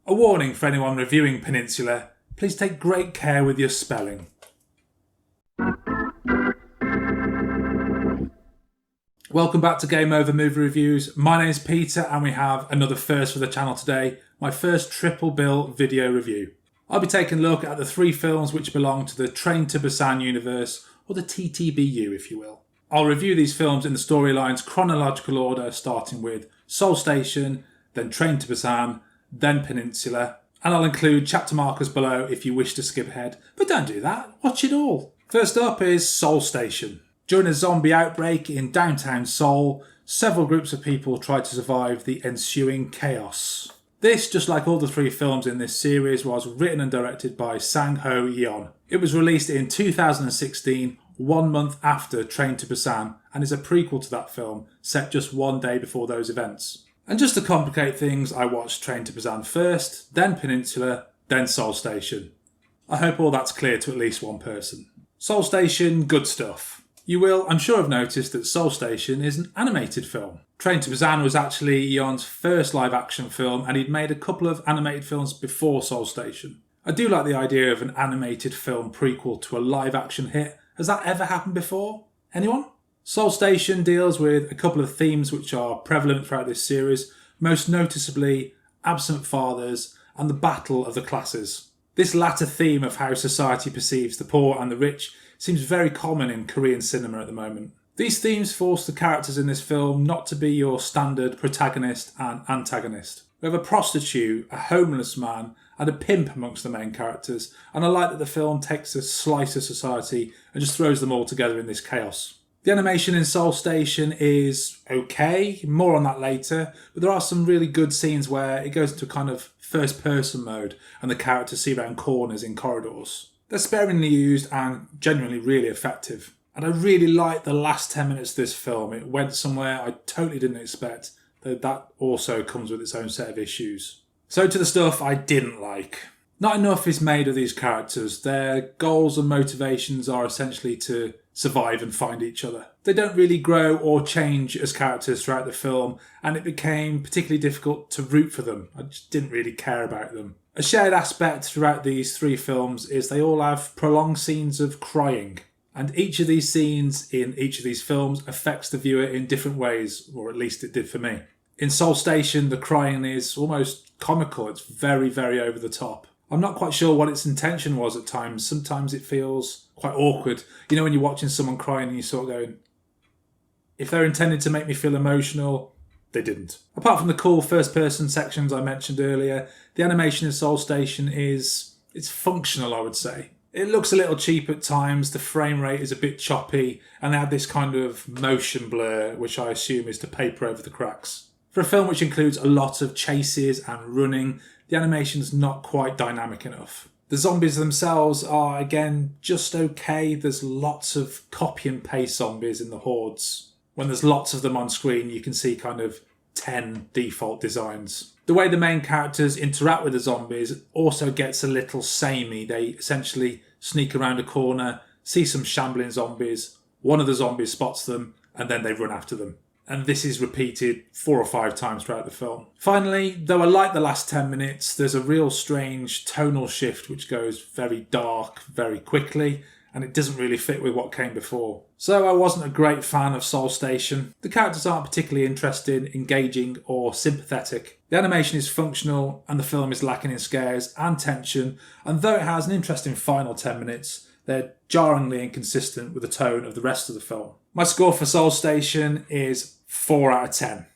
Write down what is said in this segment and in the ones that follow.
A warning for anyone reviewing Peninsula, please take great care with your spelling. Welcome back to Game Over Movie Reviews. My name's Peter and we have another first for the channel today, my first triple bill video review. I'll be taking a look at the three films which belong to the Train to Busan universe, or the TTBU if you will. I'll review these films in the storyline's chronological order, starting with Seoul Station, then Train to Busan, then Peninsula, and I'll include chapter markers below if you wish to skip ahead, but don't do that, watch it all. First up is Seoul Station. During a zombie outbreak in downtown Seoul, several groups of people try to survive the ensuing chaos. This, just like all the three films in this series, was written and directed by Sang-ho Yeon. It was released in 2016, 1 month after Train to Busan, and is a prequel to that film, set just one day before those events. And just to complicate things, I watched Train to Busan first, then Peninsula, then Seoul Station. I hope all that's clear to at least one person. Seoul Station, good stuff. You will, I'm sure, have noticed that Seoul Station is an animated film. Train to Busan was actually Yeon's first live-action film, and he'd made a couple of animated films before Seoul Station. I do like the idea of an animated film prequel to a live-action hit. Has that ever happened before? Anyone? Seoul Station deals with a couple of themes which are prevalent throughout this series, most noticeably absent fathers and the battle of the classes. This latter theme of how society perceives the poor and the rich seems very common in Korean cinema at the moment. These themes force the characters in this film not to be your standard protagonist and antagonist. We have a prostitute, a homeless man, and a pimp amongst the main characters, and I like that the film takes a slice of society and just throws them all together in this chaos. The animation in Seoul Station is okay, more on that later, but there are some really good scenes where it goes into a kind of first-person mode and the characters see around corners in corridors. They're sparingly used and genuinely really effective. And I really like the last 10 minutes of this film. It went somewhere I totally didn't expect, though that also comes with its own set of issues. So to the stuff I didn't like. Not enough is made of these characters. Their goals and motivations are essentially to survive and find each other. They don't really grow or change as characters throughout the film, and it became particularly difficult to root for them. I just didn't really care about them. A shared aspect throughout these three films is they all have prolonged scenes of crying. And each of these scenes in each of these films affects the viewer in different ways, or at least it did for me. In Seoul Station, the crying is almost comical. It's very, very over the top. I'm not quite sure what its intention was at times. Sometimes it feels quite awkward. You know, when you're watching someone crying and you're sort of going, if they're intended to make me feel emotional, they didn't. Apart from the cool first-person sections I mentioned earlier, the animation in Seoul Station it's functional, I would say. It looks a little cheap at times, the frame rate is a bit choppy, and they have this kind of motion blur, which I assume is to paper over the cracks. For a film which includes a lot of chases and running, the animation's not quite dynamic enough. The zombies themselves are, again, just okay. There's lots of copy and paste zombies in the hordes. When there's lots of them on screen, you can see kind of 10 default designs. The way the main characters interact with the zombies also gets a little samey. They essentially sneak around a corner, see some shambling zombies, one of the zombies spots them, and then they run after them. And this is repeated 4 or 5 times throughout the film. Finally, though I like the last 10 minutes, there's a real strange tonal shift which goes very dark very quickly, and it doesn't really fit with what came before. So I wasn't a great fan of Seoul Station. The characters aren't particularly interesting, engaging, or sympathetic. The animation is functional, and the film is lacking in scares and tension, and though it has an interesting final 10 minutes, they're jarringly inconsistent with the tone of the rest of the film. My score for Seoul Station is 4 out of 10.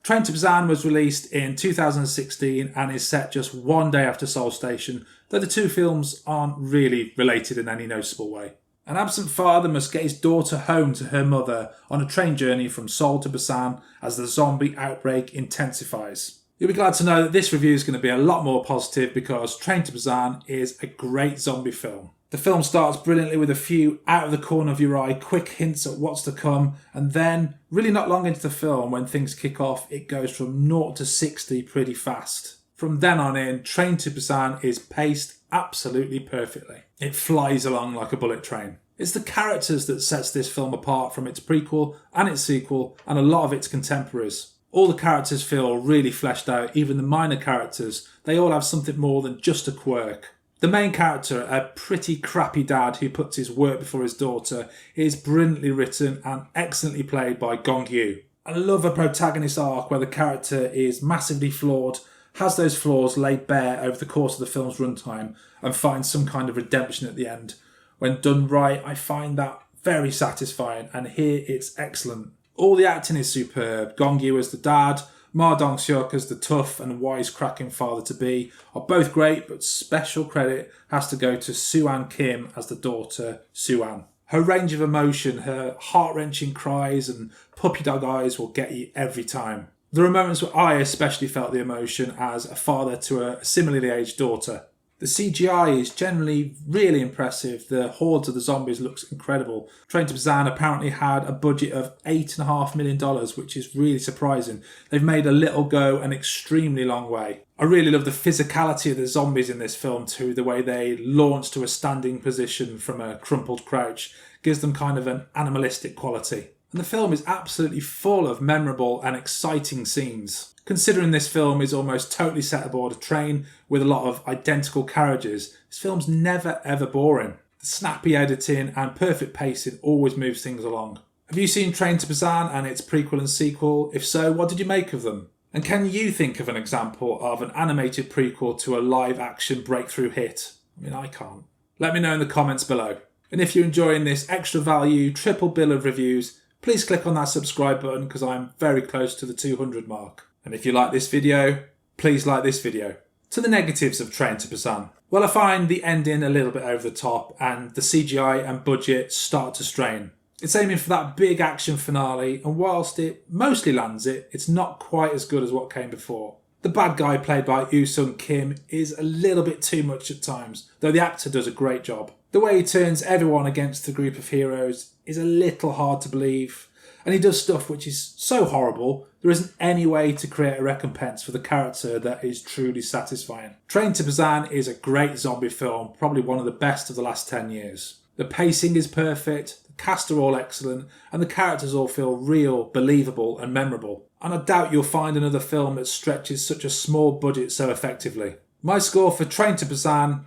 Train to Busan was released in 2016 and is set just one day after Seoul Station, though the two films aren't really related in any noticeable way. An absent father must get his daughter home to her mother on a train journey from Seoul to Busan as the zombie outbreak intensifies. You'll be glad to know that this review is going to be a lot more positive because Train to Busan is a great zombie film. The film starts brilliantly with a few out of the corner of your eye quick hints at what's to come, and then, really not long into the film when things kick off, it goes from 0 to 60 pretty fast. From then on in, Train to Busan is paced absolutely perfectly. It flies along like a bullet train. It's the characters that sets this film apart from its prequel and its sequel and a lot of its contemporaries. All the characters feel really fleshed out, even the minor characters. They all have something more than just a quirk. The main character, a pretty crappy dad who puts his work before his daughter, is brilliantly written and excellently played by Gong-yoo. I love a protagonist arc where the character is massively flawed, has those flaws laid bare over the course of the film's runtime, and finds some kind of redemption at the end. When done right, I find that very satisfying, and here it's excellent. All the acting is superb. Gong-yoo as the dad, Ma Dong-seok as the tough and wisecracking father-to-be are both great, but special credit has to go to Soo-an Kim as the daughter, Soo-an. Her range of emotion, her heart-wrenching cries and puppy dog eyes will get you every time. There are moments where I especially felt the emotion as a father to a similarly aged daughter. The CGI is generally really impressive. The hordes of the zombies looks incredible. Train to Busan apparently had a budget of $8.5 million, which is really surprising. They've made a little go an extremely long way. I really love the physicality of the zombies in this film too. The way they launch to a standing position from a crumpled crouch gives them kind of an animalistic quality. And the film is absolutely full of memorable and exciting scenes. Considering this film is almost totally set aboard a train with a lot of identical carriages, this film's never ever boring. The snappy editing and perfect pacing always moves things along. Have you seen Train to Busan and its prequel and sequel? If so, what did you make of them? And can you think of an example of an animated prequel to a live action breakthrough hit? I mean, I can't. Let me know in the comments below. And if you're enjoying this extra value triple bill of reviews, please click on that subscribe button because I'm very close to the 200 mark. And if you like this video, please like this video. To the negatives of Train to Busan. Well, I find the ending a little bit over the top and the CGI and budget start to strain. It's aiming for that big action finale, and whilst it mostly lands it, it's not quite as good as what came before. The bad guy played by Woo-sung Kim is a little bit too much at times, though the actor does a great job. The way he turns everyone against the group of heroes is a little hard to believe. And he does stuff which is so horrible, there isn't any way to create a recompense for the character that is truly satisfying. Train to Busan is a great zombie film, probably one of the best of the last 10 years. The pacing is perfect, the cast are all excellent, and the characters all feel real, believable and memorable. And I doubt you'll find another film that stretches such a small budget so effectively. My score for Train to Busan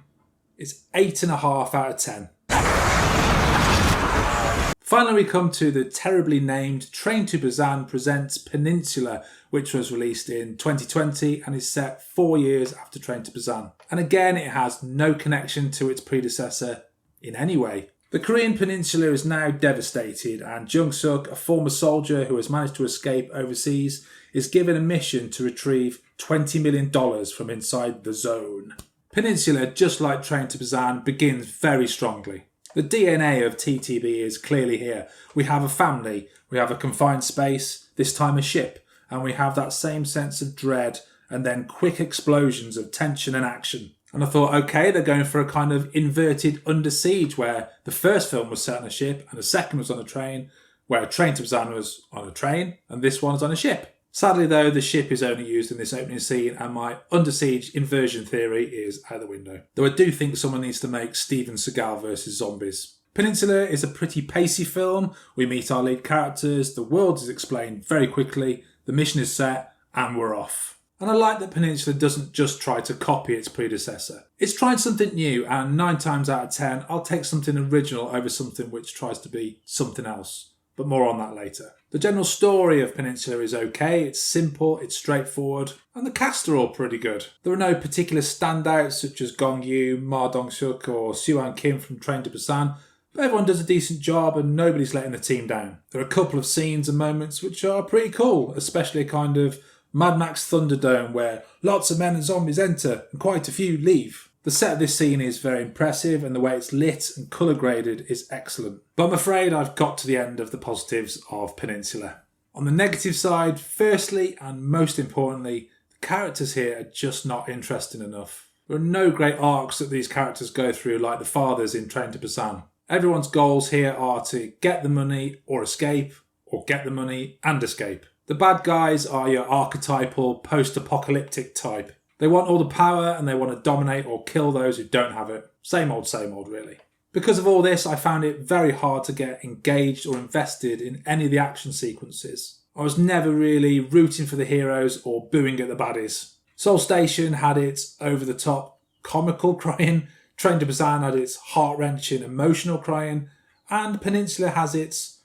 is 8.5 out of 10. Finally, we come to the terribly named Train to Busan Presents Peninsula, which was released in 2020 and is set 4 years after Train to Busan. And again, it has no connection to its predecessor in any way. The Korean peninsula is now devastated, and Jung-suk, a former soldier who has managed to escape overseas, is given a mission to retrieve $20 million from inside the zone. Peninsula, just like Train to Busan, begins very strongly. The DNA of TTB is clearly here. We have a family, we have a confined space, this time a ship, and we have that same sense of dread and then quick explosions of tension and action. And I thought, okay, they're going for a kind of inverted Under Siege where the first film was set on a ship and the second was on a train, where Train to Busan was on a train and this one's on a ship. Sadly though, the ship is only used in this opening scene and my Under Siege inversion theory is out the window. Though I do think someone needs to make Steven Seagal versus zombies. Peninsula is a pretty pacey film. We meet our lead characters, the world is explained very quickly, the mission is set and we're off. And I like that Peninsula doesn't just try to copy its predecessor. It's trying something new, and 9 times out of 10 I'll take something original over something which tries to be something else. But more on that later. The general story of Peninsula is okay, it's simple, it's straightforward, and the cast are all pretty good. There are no particular standouts such as Gong-yoo, Ma Dong-seok or Soo-an Kim from Train to Busan, but everyone does a decent job and nobody's letting the team down. There are a couple of scenes and moments which are pretty cool, especially a kind of Mad Max Thunderdome where lots of men and zombies enter and quite a few leave. The set of this scene is very impressive and the way it's lit and colour graded is excellent. But I'm afraid I've got to the end of the positives of Peninsula. On the negative side, firstly and most importantly, the characters here are just not interesting enough. There are no great arcs that these characters go through like the fathers in Train to Busan. Everyone's goals here are to get the money or escape, or get the money and escape. The bad guys are your archetypal post-apocalyptic type. They want all the power and they want to dominate or kill those who don't have it. Same old really. Because of all this, I found it very hard to get engaged or invested in any of the action sequences. I was never really rooting for the heroes or booing at the baddies. Seoul Station had its over-the-top comical crying, Train to Busan had its heart-wrenching emotional crying, and Peninsula has its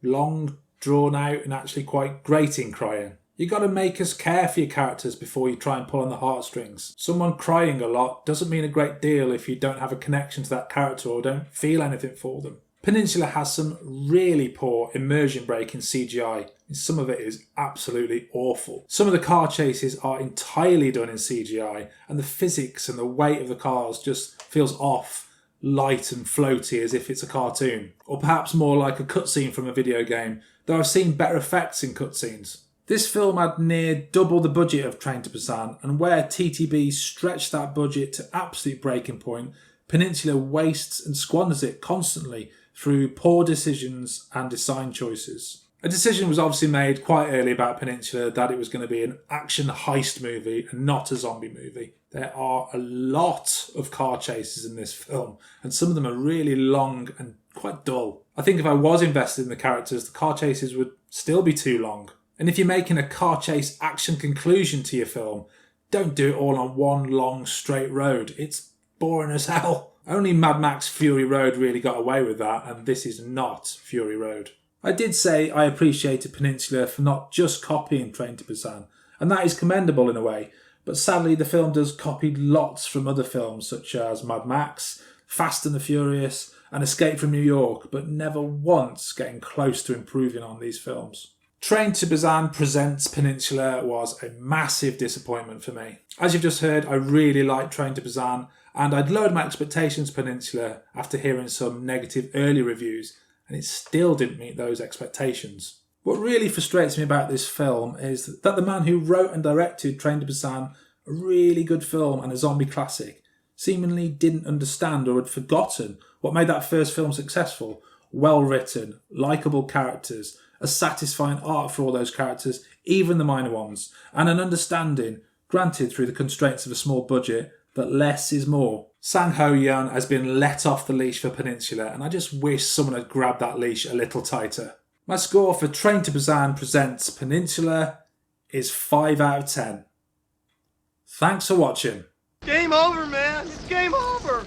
long, drawn-out and actually quite grating crying. You got to make us care for your characters before you try and pull on the heartstrings. Someone crying a lot doesn't mean a great deal if you don't have a connection to that character or don't feel anything for them. Peninsula has some really poor immersion breaking CGI, and some of it is absolutely awful. Some of the car chases are entirely done in CGI, and the physics and the weight of the cars just feels off, light and floaty as if it's a cartoon. Or perhaps more like a cutscene from a video game, though I've seen better effects in cutscenes. This film had near double the budget of Train to Busan, and where TTB stretched that budget to absolute breaking point, Peninsula wastes and squanders it constantly through poor decisions and design choices. A decision was obviously made quite early about Peninsula that it was going to be an action heist movie and not a zombie movie. There are a lot of car chases in this film, and some of them are really long and quite dull. I think if I was invested in the characters, the car chases would still be too long. And if you're making a car chase action conclusion to your film, don't do it all on one long straight road. It's boring as hell. Only Mad Max Fury Road really got away with that, and this is not Fury Road. I did say I appreciated Peninsula for not just copying Train to Busan, and that is commendable in a way, but sadly the film does copy lots from other films such as Mad Max, Fast and the Furious, and Escape from New York, but never once getting close to improving on these films. Train to Busan Presents Peninsula was a massive disappointment for me. As you've just heard, I really liked Train to Busan, and I'd lowered my expectations for Peninsula after hearing some negative early reviews, and it still didn't meet those expectations. What really frustrates me about this film is that the man who wrote and directed Train to Busan, a really good film and a zombie classic, seemingly didn't understand or had forgotten what made that first film successful. Well written, likeable characters, a satisfying art for all those characters, even the minor ones, and an understanding, granted through the constraints of a small budget, that less is more. Sang-ho Yeon has been let off the leash for Peninsula, and I just wish someone had grabbed that leash a little tighter. My score for Train to Busan Presents Peninsula is 5 out of 10. Thanks for watching. Game over, man. It's game over.